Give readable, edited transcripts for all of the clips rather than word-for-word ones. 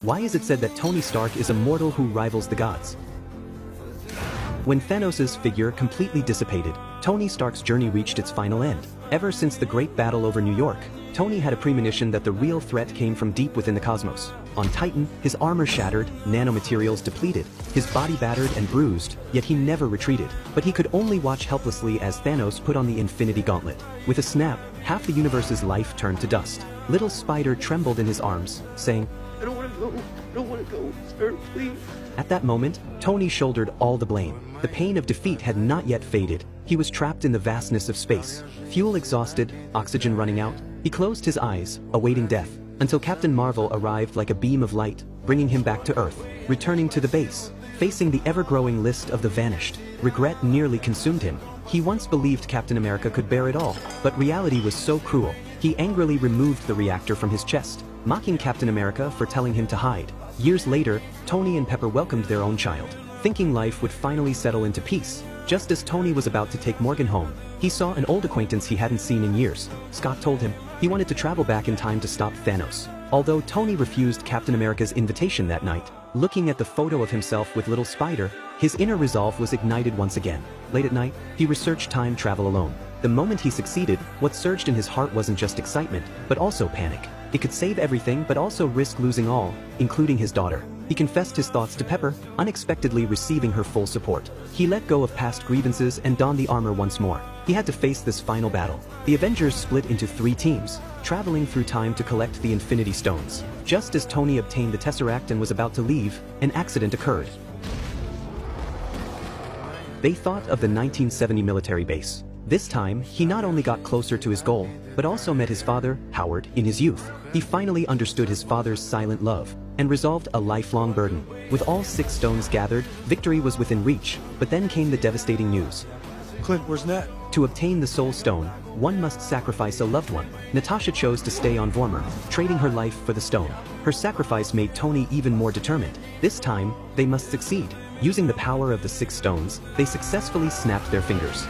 Why is it said that Tony Stark is a mortal who rivals the gods? When Thanos' figure completely dissipated, Tony Stark's journey reached its final end. Ever since the great battle over New York, Tony had a premonition that the real threat came from deep within the cosmos. On Titan, his armor shattered, nanomaterials depleted, his body battered and bruised, yet he never retreated. But he could only watch helplessly as Thanos put on the Infinity Gauntlet. With a snap, half the universe's life turned to dust. Little Spider trembled in his arms, saying, I don't want to go. I don't want to go, sir, please. At that moment, Tony shouldered all the blame. The pain of defeat had not yet faded. He was trapped in the vastness of space. Fuel exhausted, oxygen running out. He closed his eyes, awaiting death, until Captain Marvel arrived like a beam of light, bringing him back to Earth. Returning to the base, facing the ever-growing list of the vanished, regret nearly consumed him. He once believed Captain America could bear it all, but reality was so cruel. He angrily removed the reactor from his chest, mocking Captain America for telling him to hide. Years later, Tony and Pepper welcomed their own child, thinking life would finally settle into peace. Just as Tony was about to take Morgan home, he saw an old acquaintance he hadn't seen in years. Scott told him he wanted to travel back in time to stop Thanos. Although Tony refused Captain America's invitation that night, looking at the photo of himself with Little Spider, his inner resolve was ignited once again. Late at night, he researched time travel alone. The moment he succeeded, what surged in his heart wasn't just excitement, but also panic. He could save everything but also risk losing all, including his daughter. He confessed his thoughts to Pepper, unexpectedly receiving her full support. He let go of past grievances and donned the armor once more. He had to face this final battle. The Avengers split into 3 teams, traveling through time to collect the Infinity Stones. Just as Tony obtained the Tesseract and was about to leave, an accident occurred. They thought of the 1970 military base. This time, he not only got closer to his goal, but also met his father, Howard, in his youth. He finally understood his father's silent love, and resolved a lifelong burden. With all 6 stones gathered, victory was within reach, but then came the devastating news. Clint, where's Nat? To obtain the Soul Stone, one must sacrifice a loved one. Natasha chose to stay on Vormir, trading her life for the stone. Her sacrifice made Tony even more determined. This time, they must succeed. Using the power of the 6 stones, they successfully snapped their fingers.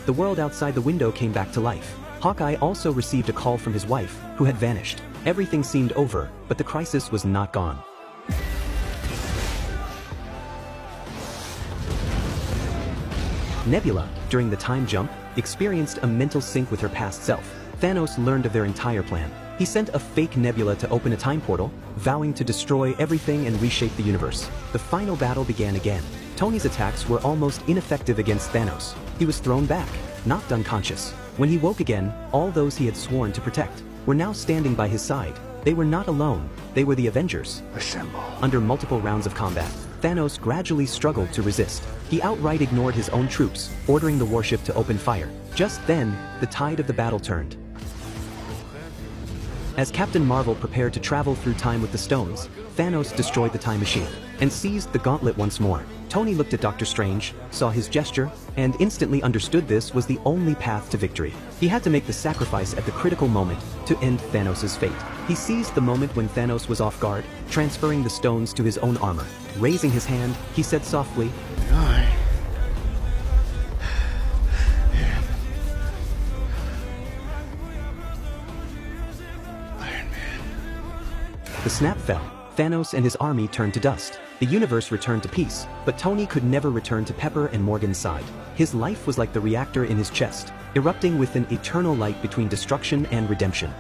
The world outside the window came back to life. Hawkeye also received a call from his wife, who had vanished. Everything seemed over, but the crisis was not gone. Nebula, during the time jump, experienced a mental sync with her past self. Thanos learned of their entire plan. He sent a fake Nebula to open a time portal, vowing to destroy everything and reshape the universe. The final battle began again. Tony's attacks were almost ineffective against Thanos. He was thrown back, knocked unconscious. When he woke again, all those he had sworn to protect were now standing by his side. They were not alone, they were the Avengers. Assemble. Under multiple rounds of combat, Thanos gradually struggled to resist. He outright ignored his own troops, ordering the warship to open fire. Just then, the tide of the battle turned. As Captain Marvel prepared to travel through time with the stones, Thanos destroyed the time machine and seized the gauntlet once more. Tony looked at Doctor Strange, saw his gesture, and instantly understood this was the only path to victory. He had to make the sacrifice at the critical moment to end Thanos' fate. He seized the moment when Thanos was off guard, transferring the stones to his own armor. Raising his hand, he said softly, I am Iron Man. The snap fell. Thanos and his army turned to dust. The universe returned to peace, but Tony could never return to Pepper and Morgan's side. His life was like the reactor in his chest, erupting with an eternal light between destruction and redemption.